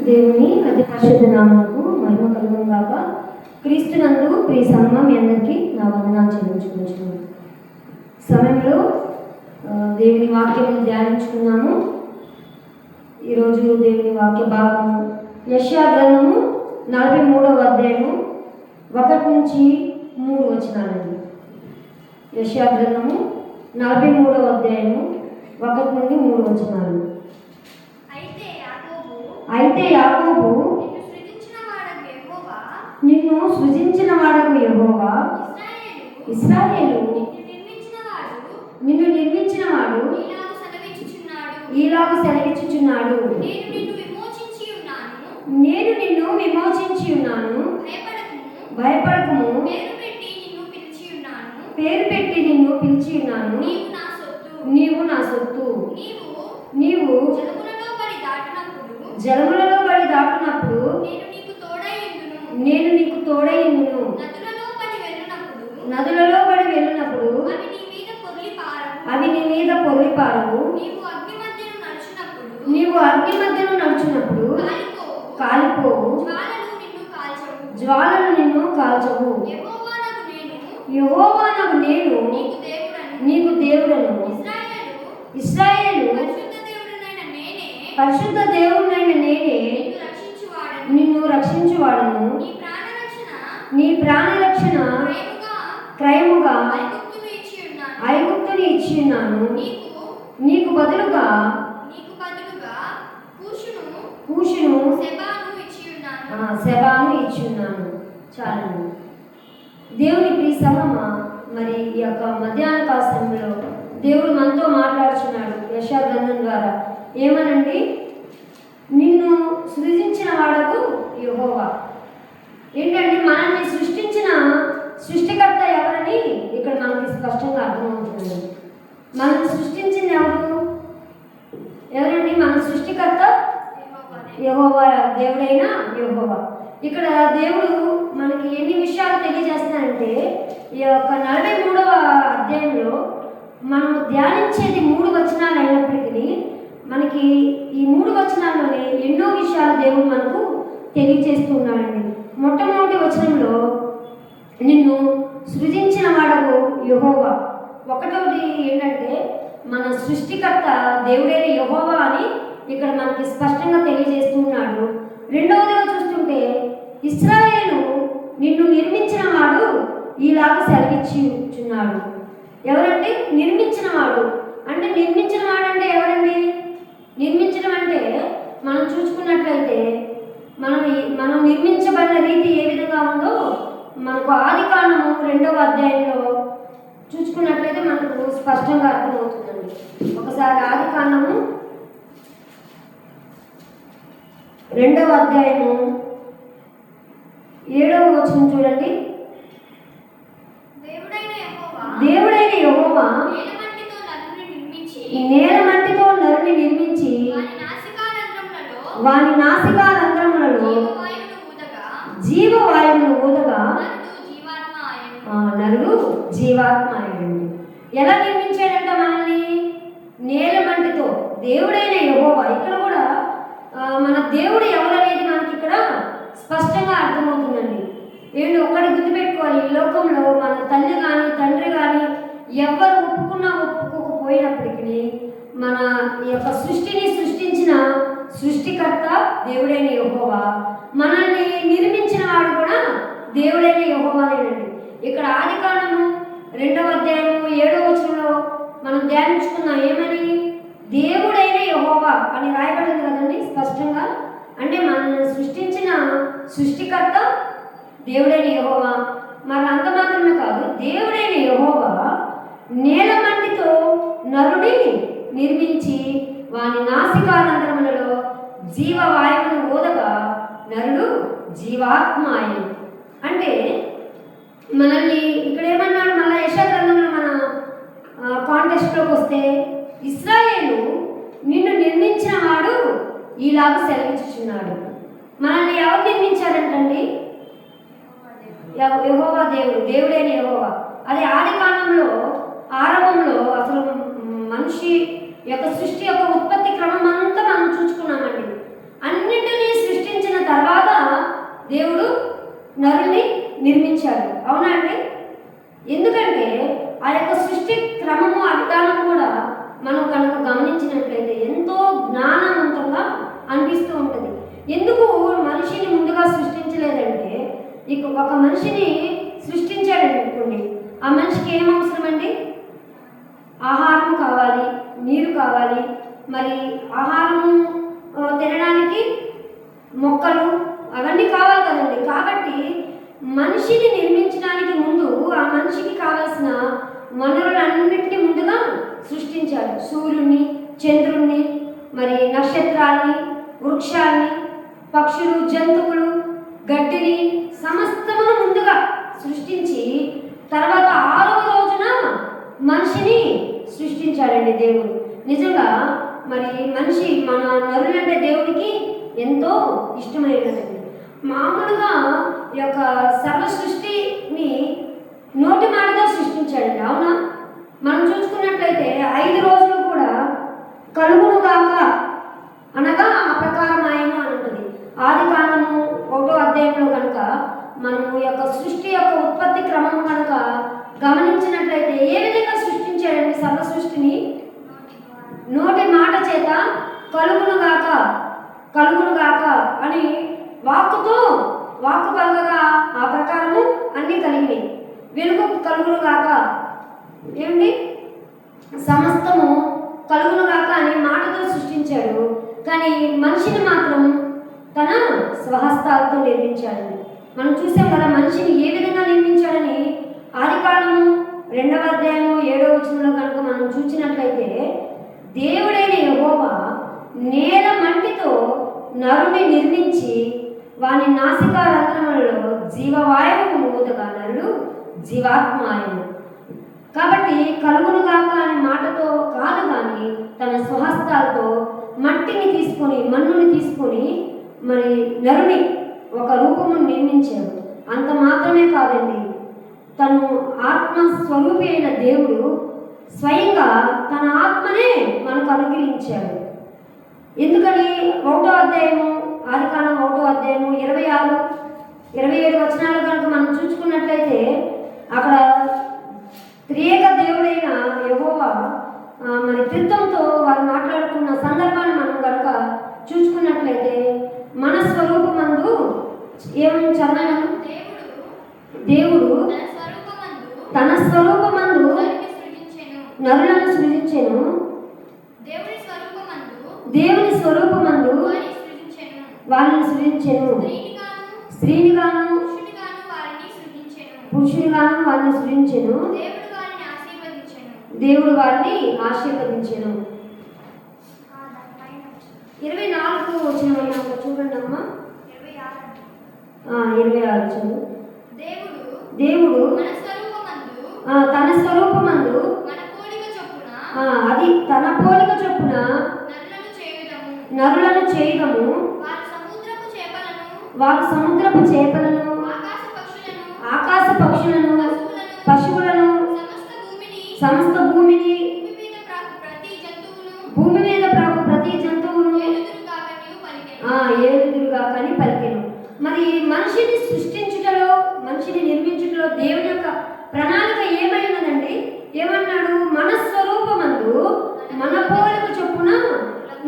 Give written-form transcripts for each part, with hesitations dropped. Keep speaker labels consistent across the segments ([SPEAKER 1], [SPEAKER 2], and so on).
[SPEAKER 1] దేవుని అతి పరిశుద్ధ నామమునకు మహిమ కలుగును గాక. క్రీస్తునందు ప్రియ సంఘం మీ అందరికీ నా వందనాలు చెల్లించుకుంటున్నాను. సమయంలో దేవుని వాక్యమును ధ్యానించుకున్నాము. ఈరోజు దేవుని వాక్య భాగము యెషయా గ్రంథము 43వ అధ్యాయము 1 నుంచి 3 వచనాలండి. యెషయా గ్రంథము 43వ అధ్యాయము 1 నుండి 3 వచనాలు. అయితే యాకోబు నిన్ను సృజించిన వాడకు యెహోవా, ఇశ్రాయేలు నిన్ను నిర్మించిన వాడు ఈలాగు సెలవిచ్చుచున్నాడు, నేను నిన్ను విమోచించి ఉన్నాను, భయపడకుము, పేరు పెట్టి నిన్ను పిలిచి ఉన్నాను, నీవు నా సొత్తు. నీవు జలములలో పడి దాటినప్పుడు నేను నీకు తోడైందును, నదులలో పడి వెళ్ళినప్పుడు అవి నీ మీద పొర్లి పారవు, నీవు అగ్ని మధ్యను నడుచున్నప్పుడు కాలిపోవు, జ్వాలలు నిన్ను కాల్చవు. యెహోవానగు నేను నీకు దేవుడను, ఇశ్రాయేలు పరిశుద్ధ దేవుడైన నేనే నిన్ను రక్షించువాడను. నీ ప్రాణ రక్షణ క్రయముగా ఐగుప్తుని ఇచ్చి ఉన్నాను, నీకు బదులుగా కూషును సెబాను ఇచ్చి ఉన్నాను. చాలు. దేవుని ప్రియ సంగమా, మరి ఈ యొక్క మధ్యాహ్న కాల సమయంలో దేవుడు మనతో మాట్లాడుచున్నాడు యెషయా గ్రంథం ద్వారా. ఏమనండి? నిన్ను సృజించిన వాడకు యెహోవా. ఏంటంటే మనల్ని సృష్టించిన సృష్టికర్త ఎవరని ఇక్కడ మనకి స్పష్టంగా అర్థమవుతుంది. మనల్ని సృష్టించింది ఎవరండి? మన సృష్టికర్త యెహోవా, దేవుడైన యెహోవా. ఇక్కడ దేవుడు మనకి ఎన్ని విషయాలు తెలియజేస్తున్నారంటే, ఈ యొక్క 43వ అధ్యాయంలో మనము ధ్యానించేది 3 వచనాలు అయినప్పటికీ మనకి ఈ 3 వచనాల్లోనే ఎన్నో విషయాలు దేవుడు మనకు తెలియజేస్తున్నాడండి. మొట్టమొదటి వచనంలో నిన్ను సృజించిన వాడకు యెహోవా. ఒకటోది ఏంటంటే మన సృష్టికర్త దేవుడైన యెహోవా అని ఇక్కడ మనకి స్పష్టంగా తెలియజేస్తున్నాడు. రెండవదిగా చూస్తుంటే ఇశ్రాయేలు నిన్ను నిర్మించిన వాడు ఈలాగా సెలవిచ్చుచున్నాడు. ఎవరంటే? నిర్మించిన వాడు. అంటే నిర్మించిన వాడు అంటే ఎవరండి? నిర్మించడం అంటే మనం చూసుకున్నట్లయితే మనం నిర్మించబడిన రీతి ఏ విధంగా ఉందో మనకు ఆదికాండము 2వ అధ్యాయంలో చూసుకున్నట్లయితే మనకు స్పష్టంగా అర్థమవుతుందండి. ఒకసారి ఆదికాండము 2వ అధ్యాయము 7వ వచనం చూడండి. దేవుడైన యెహోవా నేల మట్టితో నరుని నిర్మించి వాని నాసికారంధ్రములలో జీవవాయువును ఊదగా నరుడు జీవాత్మ అయ్యింది. ఎలా నిర్మించాడంట మనల్ని? నేల మట్టితో. దేవుడైన యెహోవా. ఇక్కడ కూడా మన దేవుడు ఎవరనేది మనకి ఇక్కడ స్పష్టంగా అర్థమవుతుందండి. ఏంటి ఒక్కటి గుర్తుపెట్టుకోవాలి, ఈ లోకంలో మన తల్లి కానీ తండ్రి కానీ ఎవరు ఒప్పుకున్నా ఒప్పుకోకపోయినప్పటికీ మన ఈ యొక్క సృష్టిని సృష్టించిన సృష్టికర్త దేవుడైన యెహోవా, మనల్ని నిర్మించిన వాడు కూడా దేవుడైన యెహోవానేనండి. ఇక్కడ ఆదికాండము 2వ అధ్యాయము 7వ వచనంలో మనం ధ్యానించుకున్నాం. ఏమని? దేవుడైన యెహోవా అని రాయబడింది కదండి స్పష్టంగా. అంటే మనల్ని సృష్టించిన సృష్టికర్త దేవుడైన యెహోవా. మరి అంత మాత్రమే కాదు, దేవుడైన యెహోవా నేల మట్టితో నరుడిని నిర్మించి వాని నాసికారంధ్రములలో జీవవాయువును ఊదగా నరుడు జీవాత్మ అయ్యింది. అంటే మనల్ని ఇక్కడ ఏమన్నాడు? మళ్ళీ యెషయా గ్రంథంలో మన కాంటెక్స్ట్లోకి వస్తే ఇశ్రాయేలు నిన్ను నిర్మించిన వాడు ఈలాగా సెలవిచ్చుచున్నాడు. మనల్ని ఎవరు నిర్మించారంటండి? యెహోవా దేవుడు, దేవుడైన యెహోవా. అది ఆదికాండంలో ఆరంభంలో అసలు మనిషి యొక్క సృష్టి యొక్క ఉత్పత్తి క్రమం అంతా మనం చూసుకున్నామండి. అన్నింటినీ ఒక మనిషిని సృష్టించాడు అనుకోండి, ఆ మనిషికి ఏం అవసరం అండి? ఆహారం కావాలి, నీరు కావాలి, మరి ఆహారము తినడానికి మొక్కలు అవన్నీ కావాలి కదండి. కాబట్టి మనిషిని నిర్మించడానికి ముందు ఆ మనిషికి కావాల్సిన వనరులన్నింటినీ ముందుగా సృష్టించాడు. సూర్యుడిని, చంద్రుణ్ణి, మరి నక్షత్రాల్ని, వృక్షాల్ని, పక్షులు, జంతువులు, గడ్డిని సమస్తమును ముందుగా సృష్టించి తర్వాత 6వ రోజున మనిషిని సృష్టించాడండి దేవుడు. నిజంగా మరి మనిషి మన నరులంటే దేవుడికి ఎంతో ఇష్టమైనదండి. మామూలుగా ఈ యొక్క సర్వ సృష్టిని నోటి మాటతో సృష్టించాడండి, అవునా? మనం చూసుకున్నట్లయితే 5 రోజులు కూడా కలుగును గాక అనగా ఆ ప్రకారం ఆయన అని ఉంటుంది. ఆదికాండము 1వ అధ్యాయంలో కనుక మనము ఈ యొక్క సృష్టి యొక్క ఉత్పత్తి క్రమం కనుక గమనించినట్లయితే ఏ విధంగా సృష్టించాడండి సర్వ సృష్టిని? నోటి మాట చేత కలుగును గాక అని వాక్కు పలకగా ఆ ప్రకారము అన్నీ కలిగినాయి. వెలుగు కలుగును గాక, ఏమిటి? సమస్తము కలుగును గాక అని మాటతో సృష్టించాడు. కానీ మనిషిని మాత్రం తన స్వహస్తాలతో నిర్మించాడు. మనం చూసాం కదా మనిషిని ఏ విధంగా నిర్మించాడని. ఆదికాండము 2వ అధ్యాయము 7వ వచనంలో కనుక మనం చూసినట్లయితే, దేవుడైన యెహోవా నేల మంటితో నరుని నిర్మించి వాని నాసికా రంధ్రములలో జీవవాయువును ఊదగా నరుడు జీవాత్మాయను. కాబట్టి కలుగును గాక అనే మాటతో కాదు, కానీ తన స్వహస్తాలతో మన్నుని తీసుకొని మరి నరుని ఒక రూపమును నిర్మించాడు. అంత మాత్రమే కాదండి, తను ఆత్మస్వరూపి అయిన దేవుడు స్వయంగా తన ఆత్మనే మనకు అనుగ్రహించాడు. ఎందుకని? 1వ అధ్యాయము ఆదికాండం 1వ అధ్యాయము 26, 27 వచనాలు కనుక మనం చూసుకున్నట్లయితే అక్కడ త్రియేక దేవుడైన యెహోవా మరి త్రిత్వంతో వారు మాట్లాడుకున్న సందర్భాన్ని మనం కనుక చూసుకున్నట్లయితే మన స్వరూపమందు ఏమని చదవను? దేవుడు తన స్వరూపమందు నరులను సృజించెను. దేవుని స్వరూపమందు వారిని సృజించెను. స్త్రీనిగాను పురుషునిగాను వారిని సృజించెను. దేవుడు వారిని ఆశీర్వదించెను. 24 వచనం చూడండి అమ్మా. 26 చదువు. దేవుడు తన స్వరూపమందు అది తన పోలిక చొప్పున నరులను చేయడము, వారు సముద్రపు చేపలను, ఆకాశ పక్షులను, పశువులను, సమస్త భూమిని, భూమి మీద ప్రాకు ప్రతి జంతువును ఏలుదురుగాకని పలికెను. మరి మనిషిని సృష్టించుటలో, మనిషిని నిర్మించుటలో దేవుని యొక్క ప్రణాళిక ఏమై ఉన్నదండి? ఏమన్నాడు? మన స్వరూపమందు మన పోలిక చొప్పున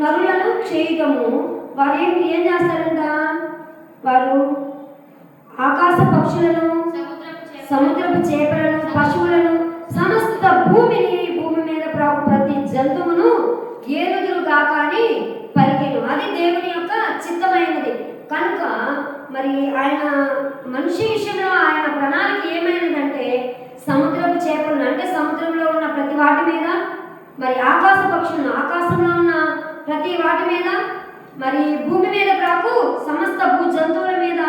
[SPEAKER 1] నరులను చేయటము. వారు ఏం చేస్తారంట? వారు ఆకాశ పక్షులను, సముద్రపు చేపలను, పశువులను, సమస్త భూమిని, భూమి మీద ప్రాకు ప్రతి జంతువును ఏలుదురుగాక అని పలికెను. అది దేవుని యొక్క చిత్తమైనది కనుక మరి ఆయన మనిషి విషయంలో ఆయన ప్రణాళిక ఏమైనదంటే సముద్రపు చేపలను, అంటే సముద్రంలో ఉన్న ప్రతి వాటి మీద, మరి ఆకాశ పక్షులను, ఆకాశంలో ఉన్న ప్రతి వాటి మీద, మరి భూమి మీద ప్రాకు సమస్త భూ జంతువుల మీద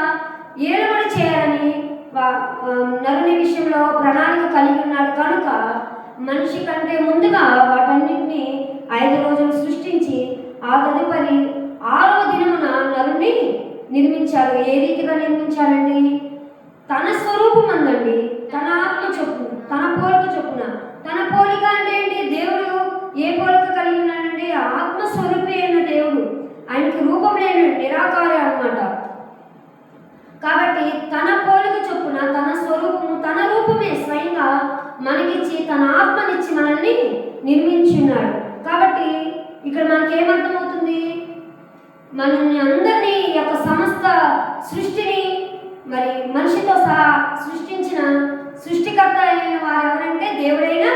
[SPEAKER 1] ఏలుబడి చేయాలని నరుని విషయంలో ప్రణాళిక కలిగి ఉన్నాడు. కనుక మనిషి కంటే ముందుగా వాటన్నిటిని 5 రోజులు సృష్టించి ఆ తదుపరి 6వ దినమున నరుని నిర్మించాడు. ఏ రీతిగా నిర్మించాడండి? తన స్వరూపం అందండి, తన ఆత్మ చొప్పున, తన పోలిక చొప్పున. తన పోలిక అంటే ఏంటి? దేవుడు ఏ పోలిక కలిగి ఉన్నాడండి? ఆత్మస్వరూపి అయిన దేవుడు, ఆయనకి రూపం లేని నిరాకారి అన్నమాట. కాబట్టి తన పోలిక చొప్పున, తన స్వరూపము, తన రూపమే స్వయంగా మనకిచ్చి, తన ఆత్మనిచ్చి మనల్ని నిర్మించున్నాడు. కాబట్టి ఇక్కడ మనకేమర్థమవుతుంది? మనల్ని అందరినీ, ఈ యొక్క సమస్త సృష్టిని మరి మనిషితో సహా సృష్టించిన సృష్టికర్త అయిన వారు ఎవరంటే దేవుడైన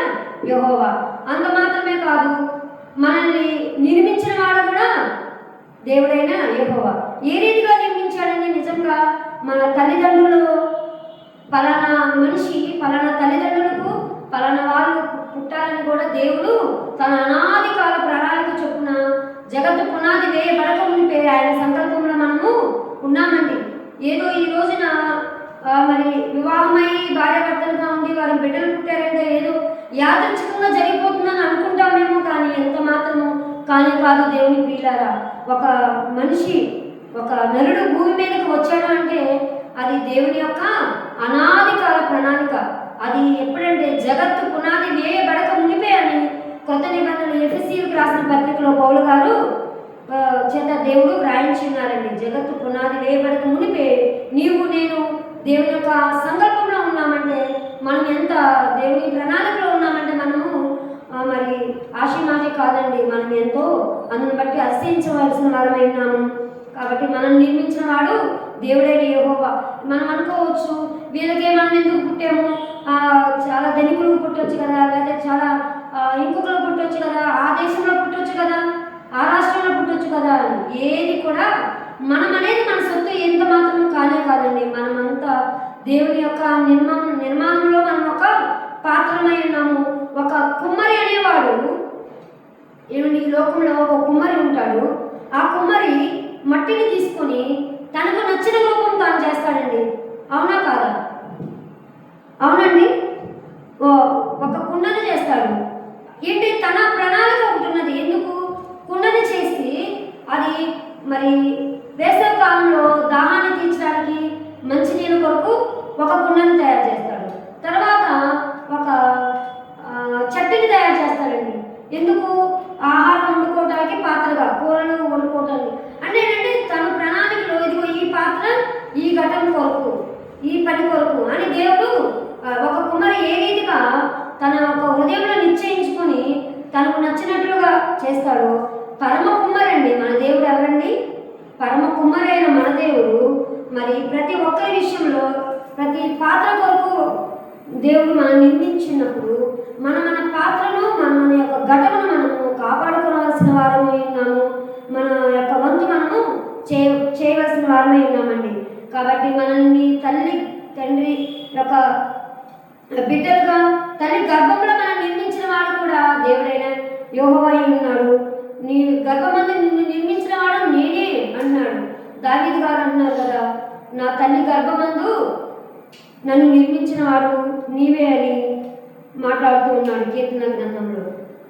[SPEAKER 1] యెహోవా. అంత మాత్రమే కాదు, మనల్ని నిర్మించిన వాడు కూడా దేవుడైన యెహోవా. ఏ రీతిగా నిర్మించాడండి? నిజంగా మన తల్లిదండ్రులు పలానా మనిషి పలానా తల్లిదండ్రులకు పలానా వాళ్ళు పుట్టాలని కూడా దేవుడు తన అనాది కాల ప్రణాళిక చొప్పున జగత్తు పునాది వేయబడక ముందే ఆయన సంకల్పంలో మనము ఉన్నామండి. ఏదో ఈ రోజున మరి వివాహమై భార్యాభర్తలుగా ఉండి వారి బిడ్డలు పుట్టారంటే ఏదో యాదృచ్ఛికంగా జరిగిపోతుందని అనుకుంటామేమో, కానీ ఎంత మాత్రము కానీ కాదు దేవుని ప్రియులారా. ఒక మనిషి ఒక నరుడు భూమి మీదకి వచ్చాడు అంటే అది దేవుని యొక్క అనాది కాల ప్రణాళిక. అది ఎప్పుడంటే జగత్తు పునాది వేయబడక మునిపే అని కొత్త నిబంధనలు ఎఫెసీయులకు రాసిన పత్రికలో పౌలు గారు చేత దేవుడు వ్రాయించున్నారండి. జగత్తు పునాది వేయబడక మునిపే నీవు నేను దేవుని యొక్క సంకల్పంలో ఉన్నామంటే, మనం ఎంత దేవుని ప్రణాళికలో ఉన్నామంటే మనము మరి ఆశీమాషి కాదండి. మనం ఎంతో అందుని బట్టి అతిశయించవలసిన వారమై ఉన్నాము. కాబట్టి మనం నిర్మించిన వాడు దేవుడైన యెహోవా. మనం అనుకోవచ్చు వీళ్ళకే మనం ఎందుకు పుట్టాము, చాలా ధనికులకు పుట్టొచ్చు కదా, లేదా చాలా ఇంకొకరు పుట్టొచ్చు కదా, ఆ దేశంలో పుట్టొచ్చు కదా, ఆ రాష్ట్రంలో పుట్టొచ్చు కదా అని. ఏది కూడా మనం అనేది మన సొత్తు ఎంత మాత్రం కానే కాదండి. మనమంతా దేవుని యొక్క నిర్మాణంలో మనం ఒక పాత్రమై ఉన్నాము. ఒక కుమ్మరి అనేవాడు ఏమండి, ఈ లోకంలో ఒక కుమ్మరి ఉంటాడు. ఆ కుమ్మరి మట్టిని తీసుకొని తనకు నచ్చిన రూపం తాను చేస్తాడండి. అవునా కాదా? అవునండి. ఒక కుండను చేస్తాడు. ఏంటి, తన ప్రణాళిక ఒకటి ఉన్నది. ఎందుకు కుండని చేసి అది మరి వేసవి కాలంలో దాహాన్ని తీర్చడానికి మంచినీళ్ళ కొరకు ఒక కుండను తయారు చేస్తాడు. తర్వాత ఒక చట్టిని తయారు చేస్తాడండి. ఎందుకు? ఆహారం వండుకోవడానికి పాత్రగా, కూరలు వండుకోవటానికి. అంటే ఏంటంటే తన ప్రణాళికలో ఇదిగో ఈ పాత్ర ఈ ఘటన కొరకు, ఈ పని కొరకు అని దేవుడు ఒక కుమ్మరి ఏ రీతిగా తన ఒక హృదయంలో నిశ్చయించుకొని తనకు నచ్చినట్లుగా చేస్తాడో, పరమ కుమ్మరండి మన దేవుడు. ఎవరండి? పరమ కుమ్మరైన మన దేవుడు మరి ప్రతి ఒక్కరి విషయంలో ప్రతి పాత్ర కొరకు దేవుడు మనం నిర్మించినప్పుడు మన పాత్రను మన యొక్క ఘటనను మనము కాపాడుకోవాల్సిన వారమై ఉన్నాము. మన యొక్క వంతు మనము చేయవలసిన వారమై ఉన్నామండి. కాబట్టి మనల్ని తల్లి తండ్రి యొక్క బిడ్డలుగా తల్లి గర్భంలో మనం నిర్మించిన వాడు కూడా దేవుడైన యెహోవా అయి ఉన్నాడు. నీ గర్భమందు నిన్ను నిర్మించిన వాడు నేనే అన్నాడు. దావీదు గారు అన్నారు కదా, నా తల్లి గర్భమందు నన్ను నిర్మించిన వాడు నీవే అని మాట్లాడుతూ ఉన్నాడు కీర్తన గ్రంథంలో.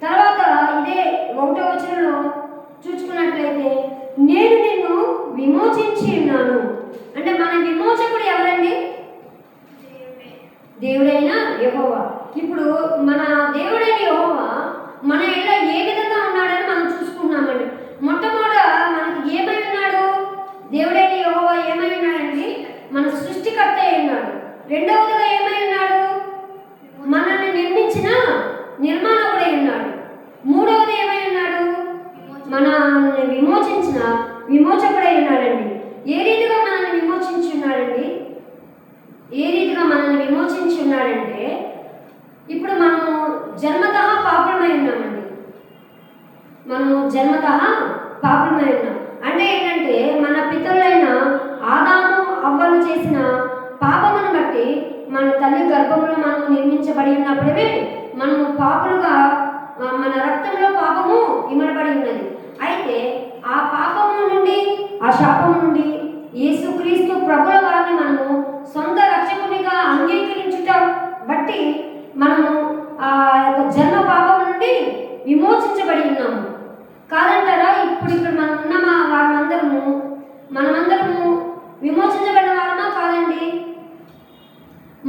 [SPEAKER 1] తర్వాత ఇదే 1వ వచనంలో చూసుకున్నట్లయితే నేను నిన్ను విమోచించి ఉన్నాను అంటే మన విమోచకుడు ఎవరండి? దేవుడైన యెహోవా. ఇప్పుడు మన దేవుడైన యెహోవా మన ఇళ్ళ ఏ విధంగా ఉన్నాడని మనం చూసుకున్నామండి. మొట్టమొదట మనకి ఏమై ఉన్నాడు? దేవుడైన యెహోవా ఏమై ఉన్నాడండి? మన సృష్టికర్త అయి ఉన్నాడు. రెండవదిగా ఏమై ఉన్నాడు? మనల్ని నిర్మించిన నిర్మాణకుడై ఉన్నాడు. మూడవది ఏమై ఉన్నాడు? మనల్ని విమోచించిన విమోచకుడై ఉన్నాడండి. ఏ రీతిగా మనల్ని విమోచించి ఉన్నాడండి? ఏ రీతిగా మనల్ని విమోచించి ఉన్నాడంటే, ఇప్పుడు మనము జన్మతః పాపులమై ఉన్నామండి. మనము జన్మతః పాపులమై ఉన్నాం. అంటే ఏంటంటే మన పితరులైన ఆదాము అవ్వలు చేసిన పాపమును బట్టి మన తల్లి గర్భంలో మనము నిర్మించబడి ఉన్నప్పుడే మనము పాపులుగా మన రక్తంలో పాపము ఇమడబడి ఉన్నది. అయితే ఆ పాపము నుండి ఆ శాపము నుండి యేసుక్రీస్తు ప్రభుల వారిని మనము సొంత రక్షకునిగా అంగీకరించుట బట్టి మనము ఆ యొక్క జన్మ పాపం నుండి విమోచించబడి ఉన్నాము. కాదంటారా? ఇప్పుడు మనం ఉన్న మనమందరము విమోచించబడిన వారమా? కాదండి.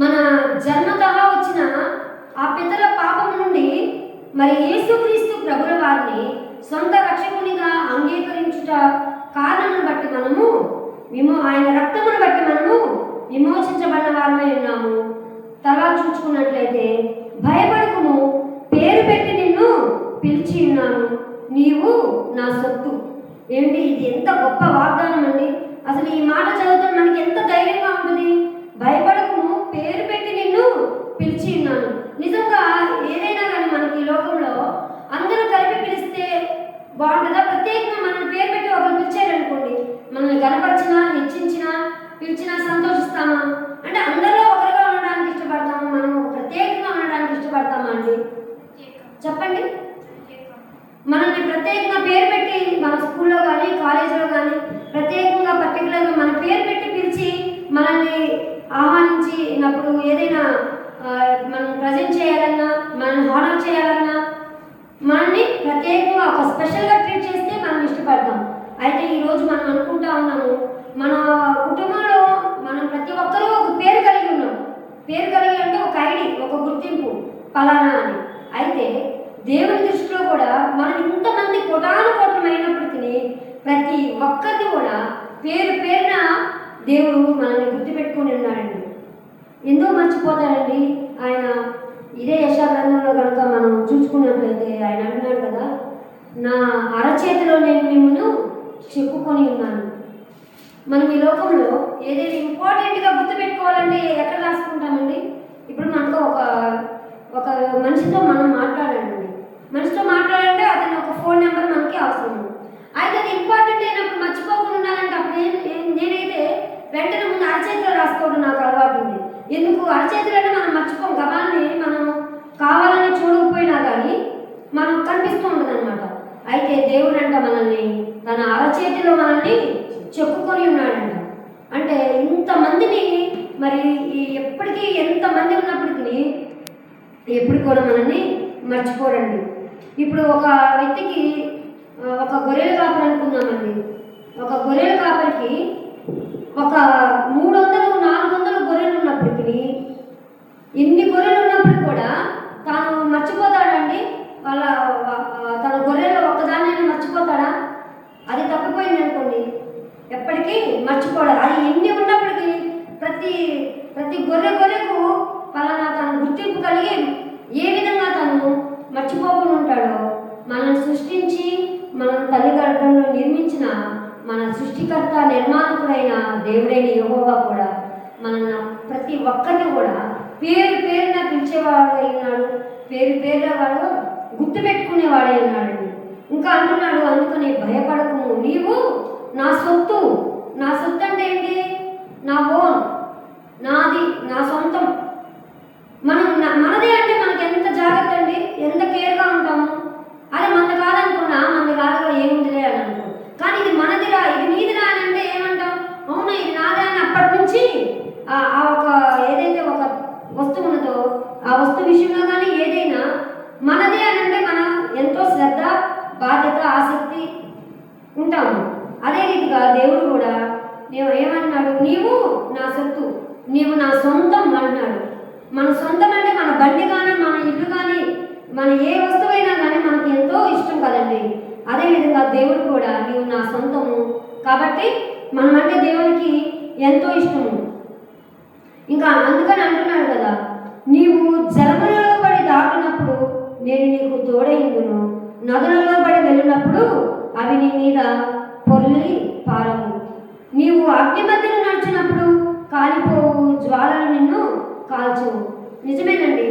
[SPEAKER 1] మన జన్మతః వచ్చిన ఆ పితరుల పాపం నుండి మరి యేసుక్రీస్తు ప్రభుల వారిని సొంత రక్షకునిగా అంగీకరించుట కారణమును బట్టి మనము ఆయన రక్తమును బట్టి మనము విమోచించబడిన వారమై ఉన్నాము. తర్వాత చూసుకున్నట్లయితే భయపడకుము, పేరు పెట్టి నిన్ను పిలిచి ఉన్నాను, నీవు నా సొత్తు. ఏంటి ఇది? ఎంత గొప్ప వాగ్దానం అండి. అసలు ఈ మాట చదువుతున్న మనకి ఎంత ధైర్యంగా ఉంటుంది. భయపడకము, పేరు పెట్టి నిన్ను పిలిచి ఉన్నాను. నిజంగా ఏదైనా కానీ మనకి ఈ లోకంలో అందరూ కలిపి పిలిస్తే బాగుంటుందా? ప్రత్యేకంగా మనల్ని పేరు పెట్టి ఒకరు పిలిచారనుకోండి, మనల్ని గనపరిచినా, హెచ్చించినా, పిలిచినా సంతోషిస్తామా? అంటే అందరిలో ఒకరిగా ఉండడానికి ఇష్టపడతామా? మనం ప్రత్యేకంగా ఉండడానికి ఇష్టపడతామా అండి? చెప్పండి. మనల్ని ప్రత్యేకంగా పేరు పెట్టి మన స్కూల్లో కానీ కాలేజీలో కానీ ప్రత్యేకంగా పర్టికులర్గా మన పేరు పెట్టి పిలిచి మనల్ని ఆహ్వానించినప్పుడు ఏదైనా మనం ప్రజెంట్ చేయాలన్నా, మనల్ని హానర్ చేయాలన్నా, మనల్ని ప్రత్యేకంగా ఒక స్పెషల్గా ట్రీట్ చేస్తే మనం ఇష్టపడతాం. అయితే ఈరోజు మనం అనుకుంటా ఉన్నాము, మన కుటుంబంలో మనం ప్రతి ఒక్కరూ ఒక పేరు కలిగి ఉన్నాం. పేరు కలిగి అంటే ఒక ఐడి, ఒక గుర్తింపు ఫలానా అని. అయితే దేవుని దృష్టిలో కూడా మనం ఇంతమంది కోటాను కోటం అయినప్పటికీ ప్రతి ఒక్కరిది కూడా పేరు పేరున దేవుడు మనల్ని గుర్తుపెట్టుకుని ఉన్నాడండి. ఎందుకు మర్చిపోతాడండి ఆయన? ఇదే యెషయా గ్రంథంలో కనుక మనం చూసుకున్నట్లయితే ఆయన అంటున్నాడు కదా, నా అరచేతిలో నేను మిమ్మల్ని చెప్పుకొని ఉన్నాను. మనం ఈ లోకంలో ఏదైనా ఇంపార్టెంట్గా గుర్తుపెట్టుకోవాలంటే ఎక్కడ రాసుకుంటామండి? ఇప్పుడు మనకు ఒక మనిషితో మనం మాట్లాడాలండి. మనిషితో మాట్లాడాలంటే అతని ఒక ఫోన్ నెంబర్ మనకి అవసరం. అయితే అది ఇంపార్టెంట్ అయినప్పుడు మర్చిపోకుండా ఉండాలంటే అప్పుడు నేనైతే వెంటనే ముందు అరచేతిలో రాసుకోవడం నాకు అలవాటు ఉంది. ఎందుకు? అరచేతిలోనే మనం మర్చిపోం. గబాన్ని మనం కావాలని చూడకపోయినా కానీ మనం కనిపిస్తూ ఉంటుంది అనమాట. అయితే దేవుడు అంట మనల్ని తన అరచేతిలో మనల్ని చెప్పుకొని ఉన్నాడంట. అంటే ఇంతమందిని మరి ఎప్పటికీ ఎంతమంది ఉన్నప్పటికీ ఎప్పుడు కూడా మనల్ని మర్చిపోడండి. ఇప్పుడు ఒక వ్యక్తికి ఒక గొర్రెల కాపరి అనుకుందామండి. ఒక గొర్రెల కాపరికి ఒక 300-400 గొర్రెలు ఉన్నప్పటికీ, ఎన్ని గొర్రెలు ఉన్నప్పుడు కూడా తాను మర్చిపోతాడండి. తన గొర్రెల్లో ఒక్కదాన్నైనా మర్చిపోతాడా? అది తప్పిపోయింది అనుకోండి, ఎప్పటికీ మర్చిపోడు. అది ఎన్ని ఉన్నప్పటికీ ప్రతి గొర్రెకు పలానా తన గుర్తింపు కలిగి ఏ విధంగా తను మర్చిపోకుండా ఉంటాడో, మనల్ని సృష్టించి మనం తల్లి గర్భంలో నిర్మించిన మన సృష్టికర్త నిర్మాణకుడైన దేవుడైన యెహోవా కూడా మన ప్రతి ఒక్కరిని కూడా పేరు పేరున పిలిచేవాడై ఉన్నాడు. పేరు పేరున వాడు గుర్తుపెట్టుకునేవాడే ఉన్నాడండి. ఇంకా అంటున్నాడు, అందుకని భయపడకము, నీవు నా సొత్తు. నా సొత్తు అంటే ఏంటి? నా ఓన్, నాది, నా సొంతం. మనదే అంటే మనకి ఎంత జాగ్రత్త అండి, ఎంత కేర్గా ఉంటాము. అది మనది కాదనుకున్నా, మనది కాదుగా ఏముందిలే అని అనుకో. కానీ ఇది మనదిరా, ఇది నీదిరా అని అంటే ఏమంటాం? అవునా ఇది నాదే అని అప్పటి నుంచి ఆ ఒక ఏదైతే ఒక వస్తువు ఉన్నదో ఆ వస్తువు విషయంలో కానీ ఏదైనా మనదే అని అంటే మనం ఎంతో శ్రద్ధ, బాధ్యత, ఆసక్తి ఉంటాము. అదే రీతిగా దేవుడు కూడా ఏమన్నాడు? నీవు నా సొత్తు, నీవు నా సొంతం అంటున్నాడు. మన సొంతం అంటే మన బండి కానీ, మన ఇల్లు కానీ, మన ఏ వస్తువైనా కానీ మనకి ఎంతో ఇష్టం కదండి. అదేవిధంగా దేవుడు కూడా నీవు నా సొంతము కాబట్టి మనమంటే దేవునికి ఎంతో ఇష్టము. ఇంకా అందుకని అంటున్నాడు కదా, నీవు జలములలో పడి దాటినప్పుడు నేను నీకు తోడైందును, నదులలో పడి వెళ్ళినప్పుడు అవి నీ మీద పొర్లి పారవు. నీవు అగ్ని మధ్యలో నడిచినప్పుడు కాలిపోవు జ్వాలలు నిన్ను కాల్చవు. నిజమేనండి.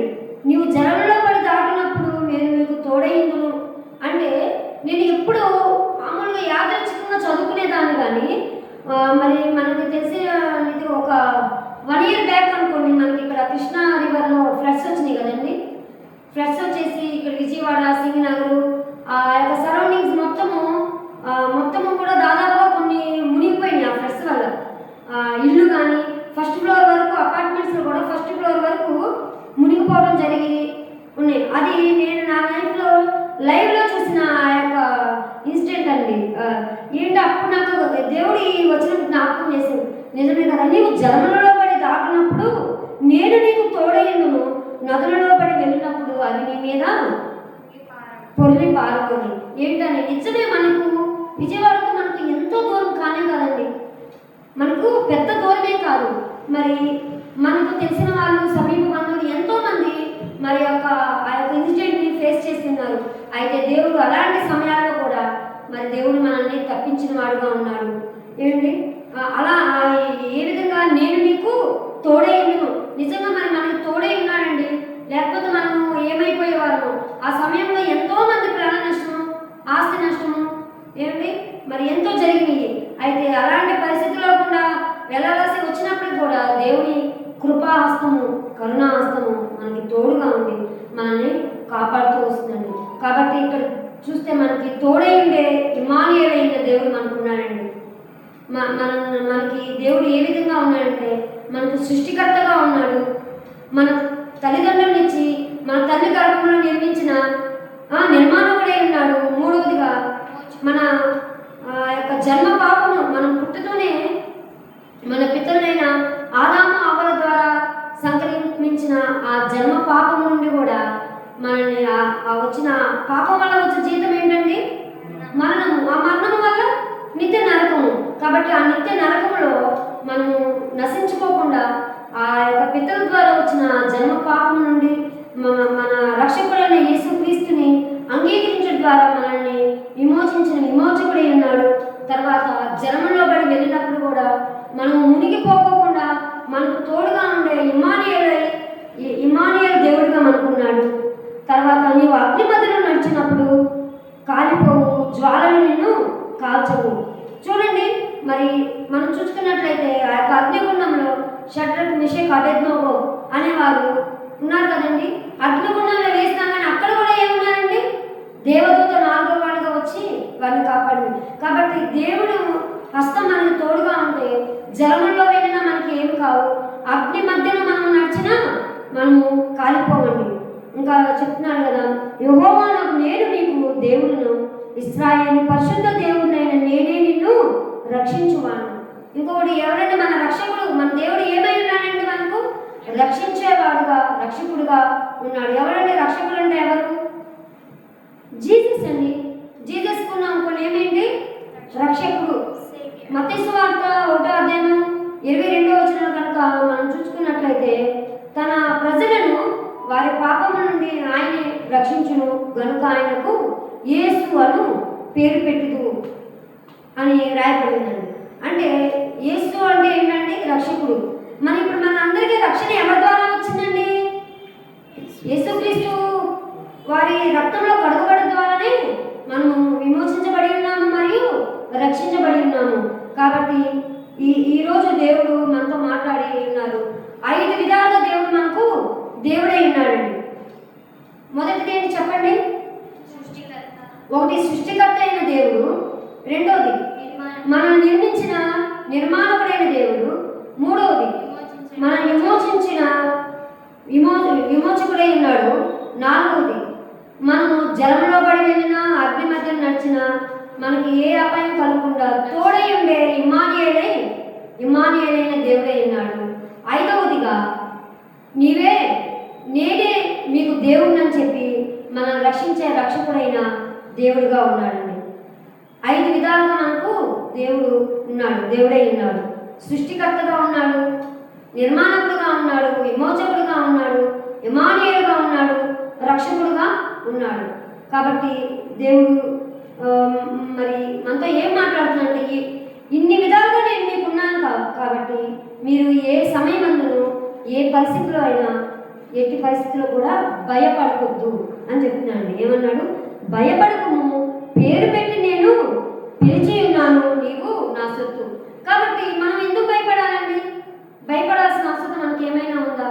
[SPEAKER 1] నీవు జలంలో పడి దాటినప్పుడు నేను నీకు తోడైందును అంటే నేను ఎప్పుడు మామూలుగా యాదృచ్ఛికంగా చదువుకునేదాన్ని కానీ మరి మనకు తెలిసిన ఇది ఒక 1 year బ్యాక్ అనుకోండి, మనకి ఇక్కడ కృష్ణా రివర్లో ఫ్లడ్స్ వచ్చినాయి కదండి. ఫ్లడ్స్ వచ్చేసి ఇక్కడ విజయవాడ, సింగనగర్ ఆ యొక్క సరౌండింగ్స్ మొత్తము కూడా దాదాపుగా కొన్ని మునిగిపోయినాయి ఆ ఫ్లడ్స్ వల్ల. ఇల్లు కానీ ఫస్ట్ ఫ్లోర్ వరకు, అపార్ట్మెంట్స్లో కూడా ఫస్ట్ ఫ్లోర్ వరకు మునిగిపోవడం జరిగి ఉన్నాయి. అది నేను నా లైవ్లో చూసిన ఆ యొక్క ఇన్సిడెంట్ అండి. ఏంటి అప్పుడు నాకు దేవుడు ఈ వచ్చినప్పుడు జ్ఞాపకం చేసింది. నిజమే కదా, నీవు జలములలో పడి దాటినప్పుడు నేను నీకు తోడైందును, నదులలో పడి వెళ్ళినప్పుడు అది నీ మీద పొర్లి పారుకొని. ఏంటని నిజమే. మనకు విజయవాడకు మనకు ఎంతో దూరం కానే కాదండి, మనకు పెద్ద దూరమే కాదు. మరి మనకు తెలిసిన వాళ్ళు, సమీప బంధువులు ఎంతోమంది మరి ఆ యొక్క ఇన్సిడెంట్ని ఫేస్ చేస్తున్నారు. అయితే దేవుడు అలాంటి సమయాల్లో కూడా మరి దేవుడు మనల్ని తప్పించిన వాడుగా ఉన్నాడు. ఏమండి, అలా ఏ విధంగా నేను నీకు తోడై ఉన్నాను. నిజంగా మరి మనకు తోడై ఉన్నాడండి, లేకపోతే మనము ఏమైపోయేవాళ్ళము. ఆ సమయంలో ఎంతో మంది ప్రాణ నష్టము, ఆస్తి నష్టము ఏమిటి మరి ఎంతో జరిగినాయి. అయితే అలాంటి పరిస్థితుల్లో కూడా వెళ్ళవలసి వచ్చినప్పుడు కూడా దేవుని కృపాహస్తము, కరుణాహస్తము మనకి తోడుగా ఉండి మనల్ని కాపాడుతూ వస్తుందండి. కాబట్టి ఇక్కడ చూస్తే మనకి తోడై ఉండే ఇమ్మానుయేలు అయిన దేవుడు మనకున్నాడండి. మనకి దేవుడు ఏ విధంగా ఉన్నాడంటే మనకు సృష్టికర్తగా ఉన్నాడు. మన తల్లిదండ్రుల నుంచి మన తల్లి గర్భంలో నిర్మించిన నిర్మాణకుడై ఉన్నాడు. మూడవదిగా మన యొక్క జన్మ పాపము, మనం పుట్టుతూనే మన పితరులైన ఆదాము అవ్వల ద్వారా సంక్రమించిన ఆ జన్మ పాపం నుండి కూడా మనల్ని వచ్చిన పాపం వల్ల వచ్చే జీతం ఏంటండి? మరణము. ఆ మరణం వల్ల నిత్య నరకము. కాబట్టి ఆ నిత్య నరకములో మనము నశించుకోకుండా ఆ యొక్క పితరుల ద్వారా వచ్చిన జన్మ పాపం నుండి మన రక్షకుడైన యేసుక్రీస్తుని అంగీకరించడం ద్వారా మనల్ని విమోచించిన విమోచకుడై ఉన్నాడు. తర్వాత జన్మలో పడి వెళ్ళినప్పుడు కూడా మనం మునిగిపోకుండా మనకు తోడుగా ఉండే ఇమ్మానుయేలు దేవుడిగా మనకున్నాడు. తర్వాత నీవు అగ్ని మధ్యలో నడిచినప్పుడు కాలిపోవు, జ్వాలలు నిన్ను కాల్చవు. చూడండి, మరి మనం చూసుకున్నట్లయితే ఆ యొక్క అగ్నిగుండంలో షడ్రక్, మెషక్, అబేద్నెగో అనేవారు ఉన్నారు కదండి. అగ్నిగుండంలో వేసినా కానీ అక్కడ కూడా ఏమున్నారండి? దేవదూత 4వ వాడుగా వచ్చి వారిని కాపాడింది. కాబట్టి దేవుడు హస్తం మనకి తోడుగా ఉంటే జలముల్లో వెళ్ళినా మనకి ఏమి కావు. అగ్ని మధ్యలో మనం నడిచినా మనము కాలిపోవండి. ఇంకా చెప్తున్నాడు కదా, యెహోవానగు నేను నీకు దేవుడును, ఇశ్రాయేలు పరిశుద్ధ దేవుడినైన నేనే నిన్ను రక్షించువాను. ఇంకొకటి ఎవరంటే మన రక్షకుడు, మన దేవుడు ఏమై ఉన్నాడంటే మనకు రక్షించేవాడుగా, రక్షకుడుగా ఉన్నాడు. ఎవరంటే రక్షకుడు అంటే ఎవరు? జీసస్ అండి. జీసస్ కున్నాం కొన్ని ఏమేంటి? రక్షకుడు. మత్తయి సువార్త 1వ అధ్యాయం 22వ వచనం కనుక మనం చూసుకున్నట్లయితే, తన ప్రజలను వారి పాపము నుండి ఆయనే రక్షించును గనుక ఆయనకు యేసు అను పేరు పెట్టుదు అని రాయబడిందండి. అంటే యేసు అంటే ఏంటంటే రక్షకుడు. మరి ఇప్పుడు మన అందరికీ రక్షణ ఎవరి ద్వారా వచ్చిందండి? యేసుక్రీస్తు వారి రక్తంలో కడుగుబడి ద్వారానే మనము విమోచించబడి ఉన్నాము మరియు రక్షించబడి ఉన్నాము. కాబట్టి ఈరోజు దేవుడు మనతో మాట్లాడి ఉన్నారు. 5 విధాలుగా దేవుడు మనకు దేవుడై ఉన్నాడండి. మొదటిది ఏంటి చెప్పండి? ఒకటి సృష్టికర్త అయిన దేవుడు, రెండవది మనం నిర్మించిన నిర్మాణకుడైన దేవుడు, మూడవది మనం విమోచకుడై ఉన్నాడు, నాలుగవది మనము జలంలో పడి వెళ్ళినా అగ్ని మధ్యలో నడిచినా మనకి ఏ అపాయం కలగకుండా తోడై ఉండే ఇమ్మానుయేలైన దేవుడై ఉన్నాడు. ఐదవదిగా నేనే మీకు దేవుడిని చెప్పి మనం రక్షించే రక్షకుడైన దేవుడుగా ఉన్నాడండి. 5 విధాలుగా మనకు దేవుడు ఉన్నాడు, దేవుడై ఉన్నాడు. సృష్టికర్తగా ఉన్నాడు, నిర్మాణకుడుగా ఉన్నాడు, విమోచకుడుగా ఉన్నాడు, ఇమ్మానుయేలుగా ఉన్నాడు, రక్షకుడుగా ఉన్నాడు. కాబట్టి దేవుడు మరి మనతో ఏం మాట్లాడుతున్నాడంటే, ఇన్ని విధాలుగా నేను మీకున్నాను కాబట్టి మీరు ఏ సమయమందును ఏ పరిస్థితిలో అయినా ఎట్టి పరిస్థితుల్లో కూడా భయపడకూడదు అని చెప్తున్నాడు. ఏమన్నాడు? భయపడకము, పేరు పెట్టి నేను పిలిచి ఉన్నాను, నీవు నా సొత్తు. కాబట్టి మనం ఎందుకు భయపడాలండి? భయపడాల్సిన అవసరం మనకి ఏమైనా ఉందా?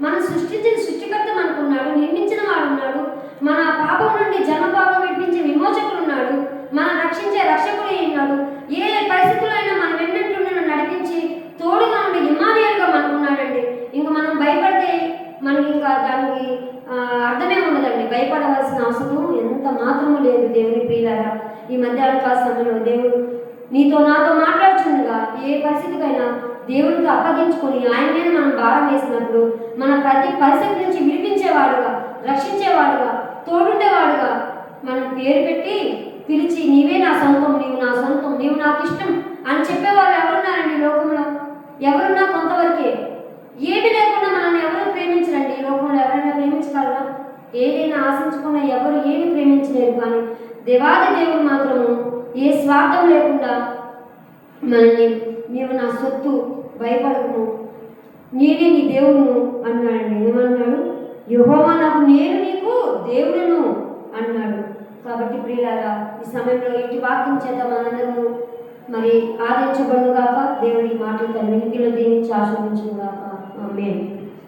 [SPEAKER 1] మనం సృష్టించిన సృష్టికర్త మనకున్నాడు, నిర్మించిన వాడు ఉన్నాడు, మన పాపం నుండి జన్మ పాపం విడిపించే విమోచకుడు ఉన్నాడు, మనం రక్షించే రక్షకుడు ఉన్నాడు. ఏ పరిస్థితుల్లో అయినా మనం వెన్నట్టు నడిపించి తోడుగా ఉండి ఇమ్మానుయేలుగా మనకున్నాడండి. ఇంకా మనం భయపడితే మనకి ఇంకా దానికి అర్థమే ఉండదండి. భయపడవలసిన అవసరం ఎంత మాత్రము లేదు. దేవుని ప్రియులారా, ఈ మధ్యాహ్న కాల సమయంలో దేవుడు నీతో నాతో మాట్లాడుతుండగా ఏ పరిస్థితికైనా దేవుడికి అప్పగించుకొని ఆయన మీద మనం భారం వేసినప్పుడు మన ప్రతి పరిస్థితి నుంచి విడిపించేవాడుగా, రక్షించేవాడుగా, తోడుండేవాడుగా మనం పేరు పెట్టి పిలిచి నీవే నా సొంతం, నీవు నా సొంతం, నీవు నాకు ఇష్టం అని చెప్పేవాళ్ళు ఎవరున్నారండి లోకంలో? ఎవరున్నా కొంతవరకే. ఏమి లేకుండా మనల్ని ఎవరు ప్రేమించరండి. ఈ లోకంలో ఎవరైనా ప్రేమించగలరా? ఏదైనా ఆశించకుండా ఎవరు ఏమి ప్రేమించలేరు. కానీ దేవాది దేవుడు మాత్రము ఏ స్వార్థం లేకుండా మనల్ని నీవు నా సొత్తు, భయపడకుము, నేనే నీ దేవుడును అన్నాడండి. ఏమన్నాడు? యెహోవా నేను నీకు దేవుడును అన్నాడు. కాబట్టి ప్రియులారా, ఈ సమయంలో ఇటు వాక్యం చేత మనందరము మరి ఆదరించబడుగాక. దేవుడి మాటలు తన వినికిలో దీనికి ఆశ్రయించుగాక. ఆమేన్.